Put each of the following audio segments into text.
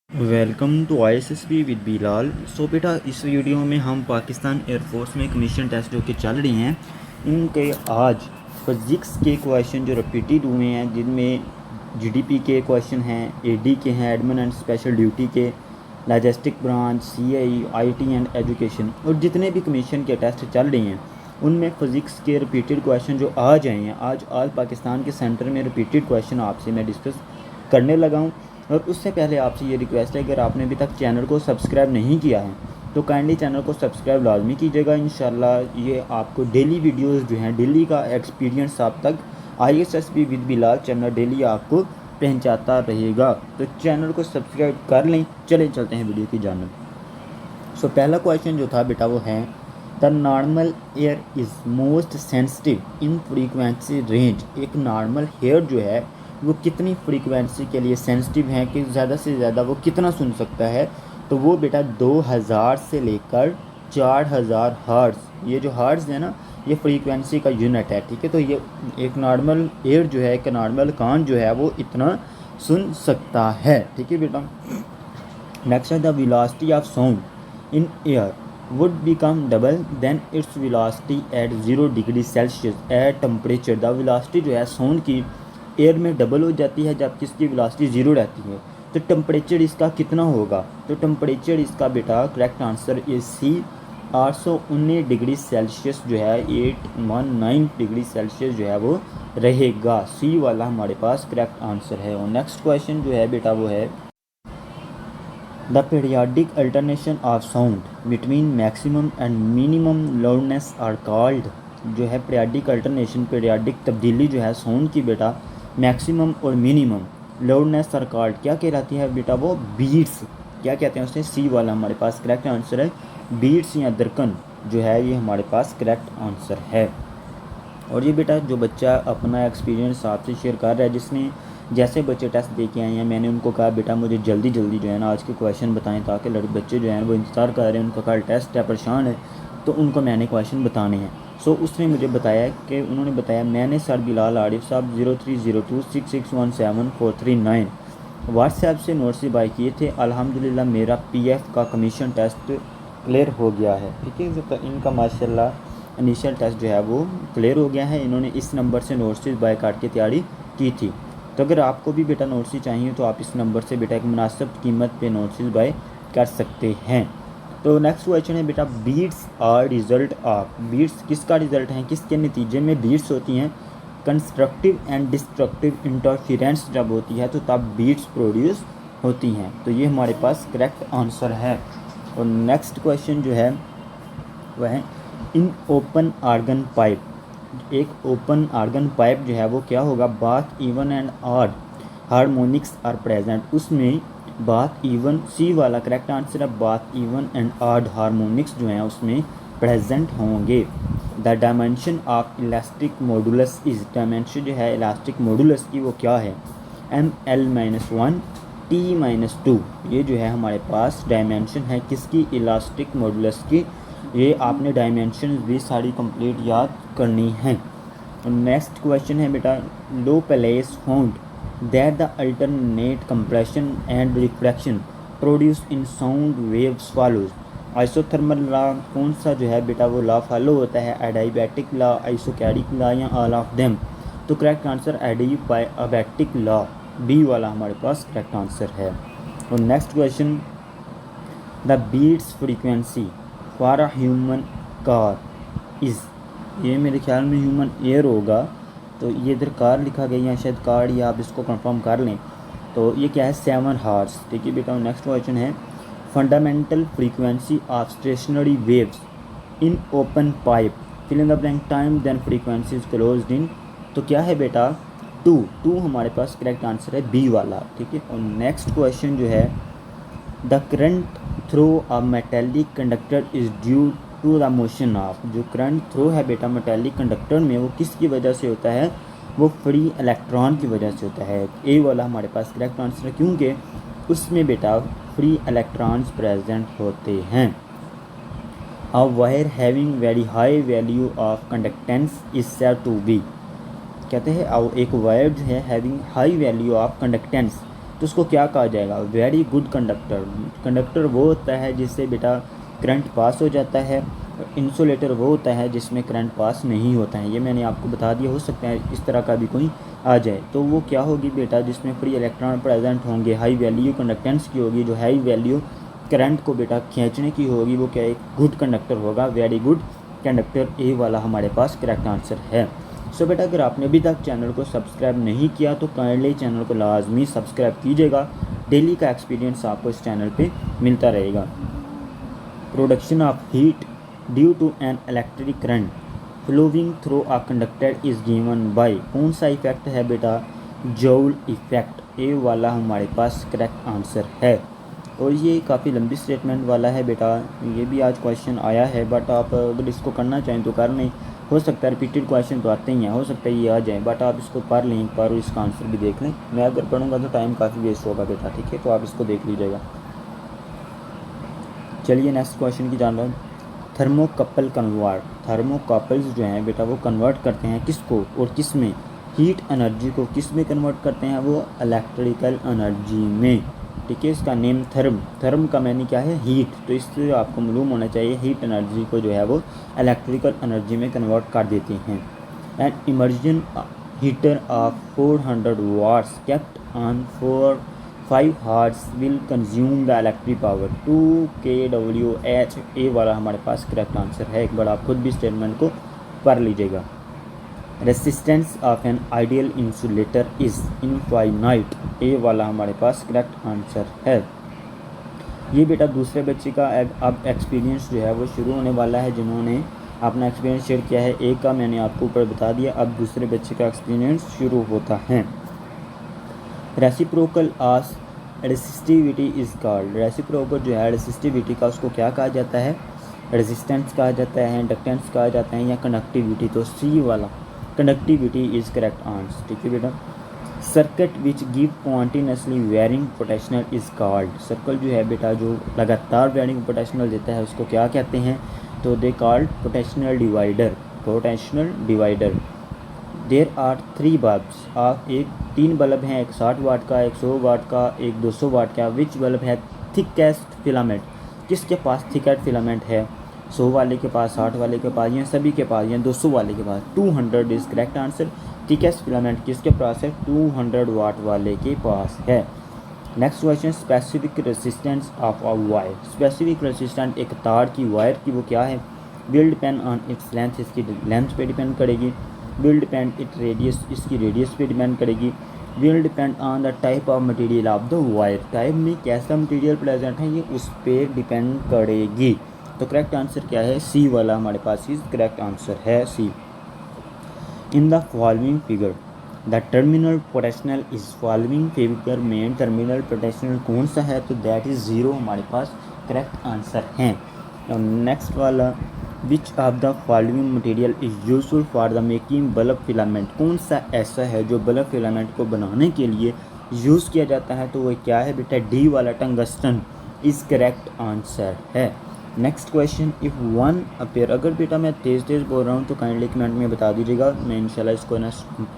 Welcome to ISSB with Bilal. So बेटा, इस video में हम पाकिस्तान एयरफोर्स में कमीशन टेस्ट जो कि चल रही हैं इनके आज फिज़िक्स के क्वेश्चन जो रिपीटेड हुए हैं, जिनमें जीडीपी के क्वेश्चन हैं, एडी के हैं, एडमिन एंड स्पेशल ड्यूटी के, logistic branch, CI, IT and education, और जितने भी कमीशन के टेस्ट चल रही हैं उनमें फ़िज़िक्स के रिपीटेड क्वेश्चन जो आज आए हैं, आज पाकिस्तान के सेंटर में रिपीटेड क्वेश्चन आपसे मैं डिस्कस करने लगा हूँ। और उससे पहले आपसे ये रिक्वेस्ट है, अगर आपने अभी तक चैनल को सब्सक्राइब नहीं किया है तो काइंडली चैनल को सब्सक्राइब लाजमी कीजिएगा। इंशाल्लाह ये आपको डेली वीडियोस जो हैं, डेली का एक्सपीरियंस आप तक ISSB with Bilal channel daily आपको पहुंचाता रहेगा। तो चैनल को सब्सक्राइब कर लें। चलते हैं वीडियो की जानब। सो पहला क्वेश्चन जो था बेटा वो है, the normal air is most sensitive in frequency range. एक नॉर्मल हेयर जो है वो कितनी फ्रीक्वेंसी के लिए सेंसिटिव है कि ज़्यादा से ज़्यादा वो कितना सुन सकता है? तो वो बेटा 2000 से लेकर 4000 हर्ट्ज़। ये जो हर्ट्ज़ है ना, ये फ्रीक्वेंसी का यूनिट है, ठीक है। तो ये एक नॉर्मल एयर जो है, एक नॉर्मल कान जो है वो इतना सुन सकता है, ठीक है बेटा। नेक्स्ट है, the velocity of sound in air would become double then its velocity at 0 degree Celsius at temperature. The velocity जो है साउंड की एयर में डबल हो जाती है जबकि इसकी वेलोसिटी 0 रहती है। तो टेम्परेचर इसका कितना होगा? तो टेम्परेचर इसका बेटा correct answer is C, 819 degree Celsius जो है, 819 डिग्री सेल्सियस जो है वो रहेगा। सी वाला हमारे पास करेक्ट आंसर है। और नेक्स्ट क्वेश्चन जो है बेटा वो है, the periodic alternation of sound between maximum and minimum loudness are called. जो है पीरियाडिक अल्टरनेशन, पीरियाडिक तब्दीली जो है साउंड की बेटा, मैक्सिमम और मिनिमम लाउडनेस आर कॉल्ड क्या कहलाती है बेटा? वो बीट्स। क्या कहते हैं उसे? सी वाला हमारे पास करेक्ट आंसर है। बीट्स या दरकन जो है ये हमारे पास करेक्ट आंसर है। और ये बेटा जो बच्चा अपना एक्सपीरियंस आपसे शेयर कर रहा है, जिसने जैसे बच्चे टेस्ट दे के आए हैं, मैंने उनको कहा बेटा मुझे जल्दी जल्दी जो है ना आज के क्वेश्चन बताएं, ताकि बच्चे जो हैं वो इंतज़ार कर रहे हैं, उनका कल टेस्ट है, परेशान है, तो उनको मैंने क्वेश्चन बताने हैं। सो उसने मुझे बताया कि उन्होंने बताया, मैंने सर बिलाल आरिफ साहब 03026617 व्हाट्सएप से नोट्स बाय किए थे। अल्हम्दुलिल्लाह मेरा पीएफ का कमीशन टेस्ट क्लियर हो गया है, ठीक है। तो इनका माशाल्लाह इनिशियल टेस्ट जो है वो क्लियर हो गया है। इन्होंने इस नंबर से नोट्स बाय काट के तैयारी की थी। तो अगर आपको भी बेटा नोट्स चाहिए तो आप इस नंबर से बेटा एक मुनासिब कीमत पे नोट्स बाय कर सकते हैं। तो नेक्स्ट क्वेश्चन है बेटा, beats are result of. Beats किसका रिजल्ट है, किसके नतीजे में बीट्स होती हैं? कंस्ट्रक्टिव एंड डिस्ट्रक्टिव इंटरफेरेंस जब होती है तो तब बीट्स प्रोड्यूस होती हैं। तो ये हमारे पास करेक्ट आंसर है। और नेक्स्ट क्वेश्चन जो है वह है, इन ओपन आर्गन पाइप। एक ओपन आर्गन पाइप जो है वो क्या होगा? Both even and odd harmonics are present. उसमें बाथ इवन, सी वाला करेक्ट आंसर है, both even and odd harmonics जो हैं उसमें प्रेजेंट होंगे। The dimension of elastic modulus is. Dimension जो है इलास्टिक मॉडुलस की वो क्या है? ML-1 T-2। ये जो है हमारे पास डायमेंशन है किसकी? इलास्टिक मॉडुलस की। ये आपने डायमेंशन भी सारी कंप्लीट याद करनी है। नेक्स्ट क्वेश्चन है बेटा, Laplace found that the alternate compression and refraction produce in sound waves follows. Isothermal law कौन सा जो है बेटा वो लॉ फॉलो होता है? एडियाबैटिक लॉ, आइसोकैरिक लॉ या ऑल ऑफ देम? तो correct answer adiabatic law, B वाला हमारे पास करेक्ट आंसर है। और next question, the beats frequency for a human car is. ये मेरे ख्याल में ह्यूमन एयर होगा, तो ये इधर कार लिखा गया है, शायद कार, या आप इसको कंफर्म कर लें। तो ये क्या है? 7 हर्ट्ज़, ठीक है बेटा। नेक्स्ट क्वेश्चन है, fundamental frequency of stationary waves in open pipe, fill in the blank time then frequency is closed in. तो क्या है बेटा? 2 हमारे पास करेक्ट आंसर है, बी वाला, ठीक है। और नेक्स्ट क्वेश्चन जो है, the current through a metallic conductor is due to the motion of. जो करंट थ्रो है बेटा मेटेलिक कंडक्टर में, वो किसकी वजह से होता है? वो फ्री इलेक्ट्रॉन की वजह से होता है। ए वाला हमारे पास करेक्ट आंसर है, क्योंकि उसमें बेटा फ्री इलेक्ट्रॉन्स प्रेजेंट होते हैं। A wire having very high value of conductance is said to be. कहते हैं एक वायर जो है having high value of conductance तो उसको क्या कहा जाएगा? Very good conductor. कंडक्टर वो होता है जिससे बेटा करंट पास हो जाता है, इंसुलेटर वो होता है जिसमें करंट पास नहीं होता है। ये मैंने आपको बता दिया, हो सकता है इस तरह का भी कोई आ जाए। तो वो क्या होगी बेटा, जिसमें फ्री इलेक्ट्रॉन प्रेजेंट होंगे, हाई वैल्यू कंडक्टेंस की होगी, जो हाई वैल्यू करंट को बेटा खींचने की होगी, वो क्या एक गुड कंडक्टर होगा, वेरी गुड कंडक्टर। ए वाला हमारे पास करेक्ट आंसर है। सो बेटा अगर आपने अभी तक चैनल को सब्सक्राइब नहीं किया तो काइंडली चैनल को लाजमी सब्सक्राइब कीजिएगा। डेली का एक्सपीरियंस आपको इस चैनल पे मिलता रहेगा। Production of heat due to an electric current flowing through a conductor is given by, कौन सा इफेक्ट है बेटा? Joule effect. ए वाला हमारे पास करेक्ट आंसर है। और ये काफ़ी लंबी स्टेटमेंट वाला है बेटा, ये भी आज क्वेश्चन आया है, बट आप अगर इसको करना चाहें तो कर लें। हो सकता है रिपीटेड क्वेश्चन तो आते ही हैं, हो सकता है ये आ जाए, बट आप इसको पढ़ लें एक बार और इसका आंसर भी देख लें। मैं अगर पढ़ूंगा तो टाइम काफ़ी वेस्ट होगा बेटा, ठीक है, तो आप इसको देख लीजिएगा। चलिए नेक्स्ट क्वेश्चन की जान रहे। थर्मोकपल कन्वर्ट, थर्मोकपल्स जो हैं बेटा वो कन्वर्ट करते हैं किसको और किस में? हीट एनर्जी को किस में कन्वर्ट करते हैं? वो इलेक्ट्रिकल एनर्जी में, ठीक है। इसका नेम थर्म, थर्म का मैंने क्या है? हीट। तो इससे आपको मालूम होना चाहिए हीट एनर्जी को जो है वो इलेक्ट्रिकल एनर्जी में कन्वर्ट कर देते हैं। And immersion heater of 400 watts kept on for 5 hours will consume the electric power 2 kWh। A वाला हमारे पास करेक्ट आंसर है। एक बार आप खुद भी स्टेटमेंट को पढ़ लीजिएगा। Resistance of an ideal insulator is infinite. A वाला हमारे पास करेक्ट आंसर है। ये बेटा दूसरे बच्चे का अब एक्सपीरियंस जो है वो शुरू होने वाला है, जिन्होंने अपना एक्सपीरियंस शेयर किया है। एक का मैंने आपको ऊपर बता दिया, अब दूसरे बच्चे का एक्सपीरियंस शुरू होता है। Reciprocal as resistivity is called. Reciprocal जो है रेसिस्टिविटी का उसको क्या कहा जाता है? रेजिस्टेंस कहा जाता है, इंडक्टेंस कहा जाता है, या कंडक्टिविटी? तो सी वाला कंडक्टिविटी इज़ करेक्ट आंसर, ठीक है बेटा। Circuit which give continuously varying potential is called. Circle जो है बेटा जो लगातार वेरिंग पोटेंशियल देता है उसको क्या कहते हैं? तो they called potential divider, potential divider. There are 3 bulbs, आप एक 3 बल्ब हैं, एक 60 वाट का, एक 100 वाट का, एक 200 वाट का। विच बल्ब है थिकेस्ट फिलामेंट? किसके पास थिकेस्ट फिलामेंट है? 100 वाले के पास, 60 वाले के पास, या सभी के पास, या 200 वाले के पास? 200 is correct answer. Thickest filament किसके पास है? 200 वाट वाले के पास है। Next question, specific resistance of a wire. Specific resistance एक तार की, वायर की, वो क्या है? Will depend on its length, इसकी लेंथ पे डिपेंड करेगी। विल डिपेंड इट रेडियस, इसकी रेडियस पे डिपेंड करेगी। Will depend on the type of material of the wire, type में कैसा मटेरियल प्रेजेंट है ये उस पर डिपेंड करेगी। तो करेक्ट आंसर क्या है? सी वाला हमारे पास इज करेक्ट आंसर है, C. In the following figure the terminal potential is, following figure में टर्मिनल पोटेंशियल कौन सा है? तो दैट इज 0 हमारे पास करेक्ट आंसर है। नेक्स्ट वाला, which of the following material is useful for the making bulb filament. कौन सा ऐसा है जो बल्ब फिलामेंट को बनाने के लिए यूज़ किया जाता है? तो वो क्या है बेटा? डी वाला टंगस्टन इज करेक्ट आंसर है। Next question, if one appear, अगर बेटा मैं तेज़ बोल रहा हूँ तो काइंडली कमेंट में बता दीजिएगा, मैं इंशाल्लाह इसको ना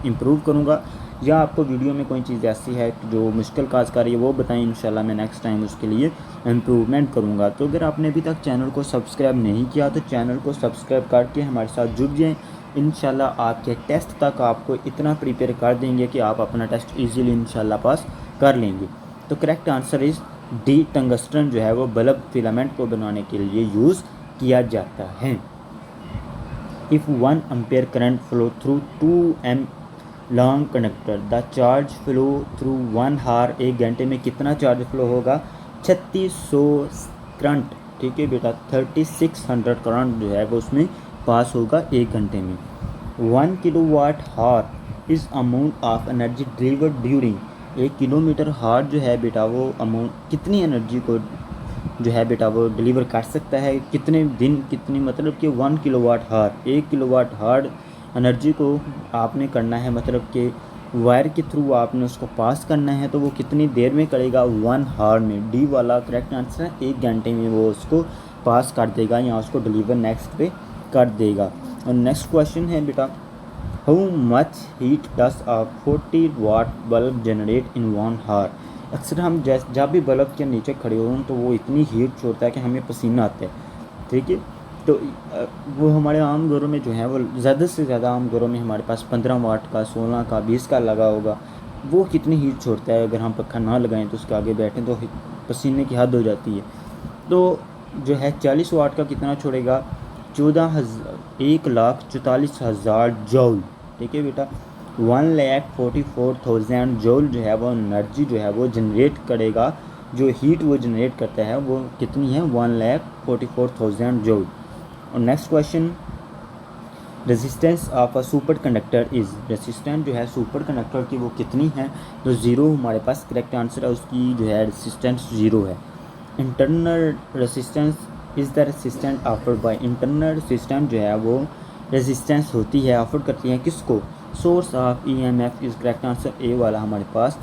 इम्प्रूव करूँगा, या आपको वीडियो में कोई चीज़ ऐसी है जो मुश्किल काज कर रही है वो बताएं, इंशाल्लाह मैं नेक्स्ट टाइम उसके लिए इम्प्रूवमेंट करूँगा। तो अगर आपने अभी तक चैनल को सब्सक्राइब नहीं किया तो चैनल को सब्सक्राइब करके हमारे साथ जुड़ जाएँ। इंशाल्लाह आपके टेस्ट तक आपको इतना प्रिपेयर कर देंगे कि आप अपना टेस्ट ईजीली इंशाल्लाह पास कर लेंगे। तो correct answer is D, tungsten जो है वो बल्ब फिलामेंट को बनाने के लिए यूज़ किया जाता है। If 1 ampere current flow through 2 m long conductor the charge flow through 1 हार, 1 घंटे में कितना चार्ज फ्लो होगा? 3600 करंट, ठीक है बेटा, 3600 करंट जो है वो उसमें पास होगा 1 घंटे में। 1 किलोवाट हार is amount of energy delivered during, 1 kilometre हार जो है बेटा वो अमाउंट कितनी एनर्जी को जो है बेटा वो डिलीवर कर सकता है, कितने दिन, कितनी, मतलब कि 1 किलोवाट हार, 1 किलोवाट हार एनर्जी को आपने करना है, मतलब कि वायर के थ्रू आपने उसको पास करना है, तो वो कितनी देर में करेगा? 1 हार में। डी वाला करेक्ट आंसर है, 1 घंटे में वो उसको पास कर देगा या उसको डिलीवर नेक्स्ट पे कर देगा। और नेक्स्ट क्वेश्चन है बेटा, how much heat does a 40 watt bulb generate in 1 hour. अक्सर हम जब भी बल्ब के नीचे खड़े हों तो वो इतनी हीट छोड़ता है कि हमें पसीना आता है, ठीक है। तो वो हमारे आम घरों में जो है वो ज़्यादा से ज़्यादा आम घरों में हमारे पास 15 वाट का, 16 का, 20 का लगा होगा। वो कितनी हीट छोड़ता है, अगर हम पंखा ना लगाएं तो उसके आगे बैठें तो पसीने की हद हो जाती है। तो जो है 40 वाट का कितना छोड़ेगा, 1,44,000 जूल, ठीक है बेटा। 1,44,000 जूल जो है वो एनर्जी जो है वो जनरेट करेगा, जो हीट वो जनरेट करता है वो कितनी है, 1,44,000 जूल। और next question, resistance of a super conductor is, resistance जो है सुपर कंडक्टर की वो कितनी है, तो ज़ीरो हमारे पास करेक्ट आंसर है, उसकी जो है रेजिस्टेंस ज़ीरो है। Internal resistance is the resistance offered by, internal resistance जो है वो रेजिस्टेंस होती है, ऑफर करती है किसको, source of EMF is correct answer, A वाला हमारे पास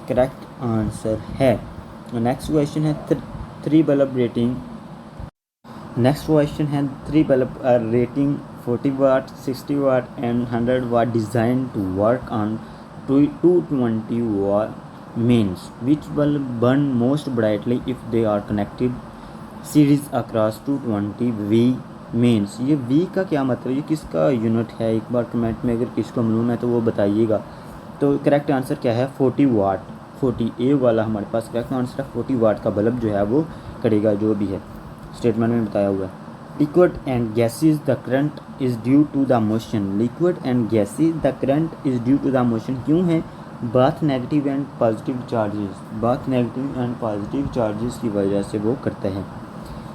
करेक्ट आंसर है। नेक्स्ट क्वेश्चन है three bulb rating, next question है three bulb rating 40 watt, 60 watt and 100 watt design to work on 220 watt means which bulb burn most brightly if they are connected series across 220 V means, ये V का क्या मतलब, ये किसका unit है, एक बार comment में अगर किसको मालूम है तो वो बताइएगा। तो करेक्ट आंसर क्या है, 40 वाट, 40 ए वाला हमारे पास करेक्ट आंसर है। 40 वाट का बल्ब जो है वो करेगा, जो भी है स्टेटमेंट में बताया हुआ है। Liquid and gases the current is due to the motion, liquid and gases the current is due to the motion क्यों है, both negative and positive charges, both negative and positive charges की वजह से वो करते हैं।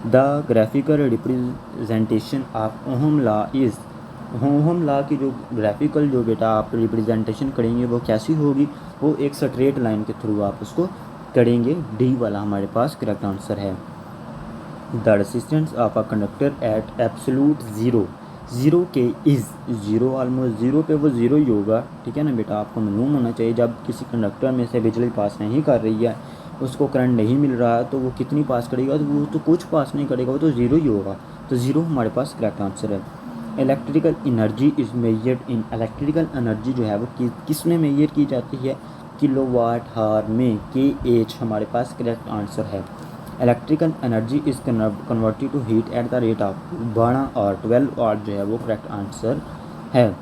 The graphical representation of Ohm law is, Ohm law की जो ग्राफिकल जो बेटा आप रिप्रेजेंटेशन करेंगे वो कैसी होगी, वो एक स्ट्रेट लाइन के थ्रू आप उसको करेंगे, डी वाला हमारे पास करेक्ट आंसर है। The resistance of a conductor at absolute zero, zero के इज़, ज़ीरो ऑलमोस्ट ज़ीरो पे वो ज़ीरो ही होगा, ठीक है ना बेटा। आपको मालूम होना चाहिए जब किसी कंडक्टर में से बिजली पास नहीं कर रही है, उसको करंट नहीं मिल रहा है, तो वो कितनी पास करेगा, तो वो तो कुछ पास नहीं करेगा, वो तो ज़ीरो ही होगा। तो ज़ीरो हमारे पास करेक्ट आंसर है। Electrical energy is measured in, electrical energy जो है वो किस में मेजर की जाती है, किलोवाट हार में, के एच हमारे पास करेक्ट आंसर है। Electrical energy is converted to heat at the rate of 12 और 12 वाट जो है वो करेक्ट आंसर है।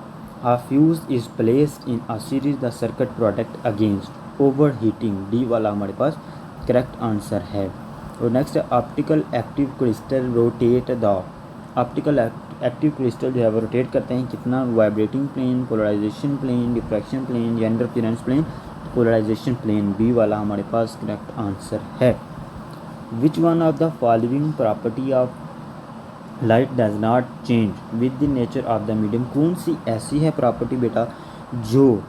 A fuse is placed in a series the circuit protect against over heating, D वाला हमारे पास करेक्ट आंसर है। और next optical active crystal rotate the, optical active crystal जो है वो रोटेट करते हैं कितना, vibrating plane, polarisation plane, diffraction plane या interference plane, polarisation plane, B वाला हमारे पास करेक्ट आंसर है। Which one of the following property of light does not change with the nature of the medium, कौन सी ऐसी है प्रॉपर्टी बेटा जो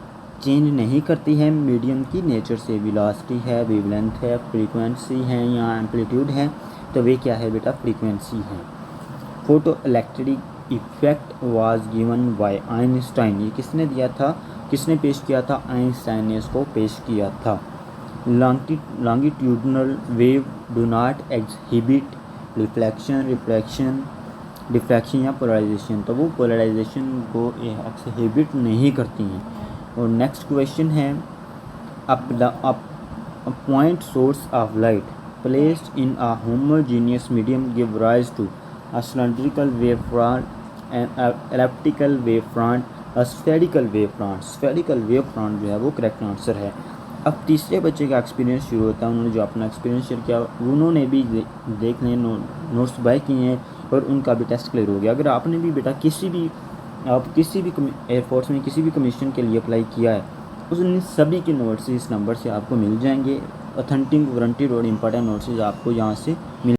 चेंज नहीं करती है मीडियम की नेचर से, वेलोसिटी है, वेवलेंथ है, फ्रीक्वेंसी है या एम्पलीट्यूड है, तो वे क्या है बेटा, फ्रीक्वेंसी है। Photo electric effect was given by Einstein, ये किसने दिया था, किसने पेश किया था, आइंस्टाइन ने इसको पेश किया था। longitudinal wave do not exhibit reflection, refraction, diffraction या पोलराइजेशन, तो वो पोलराइजेशन को एक्सहिबिट नहीं करती हैं। और नेक्स्ट क्वेश्चन है, point source of light placed in a homogeneous medium give rise to a cylindrical wave front, an elliptical wave front, a spherical wave front, spherical wave front जो है वो correct answer है। अब तीसरे बच्चे का experience शुरू होता है, उन्होंने जो अपना एक्सपीरियंस शेयर किया उन्होंने भी देख लें, नोट्स बाय किए हैं और उनका भी टेस्ट क्लियर हो गया। अगर आपने भी बेटा किसी भी एयरफोर्स में किसी भी कमीशन के लिए अप्लाई किया है, उन सभी के नोट्स इस नंबर से आपको मिल जाएंगे। ऑथेंटिक, वारंटेड और इम्पोर्टेंट नोट्स आपको यहाँ से मिल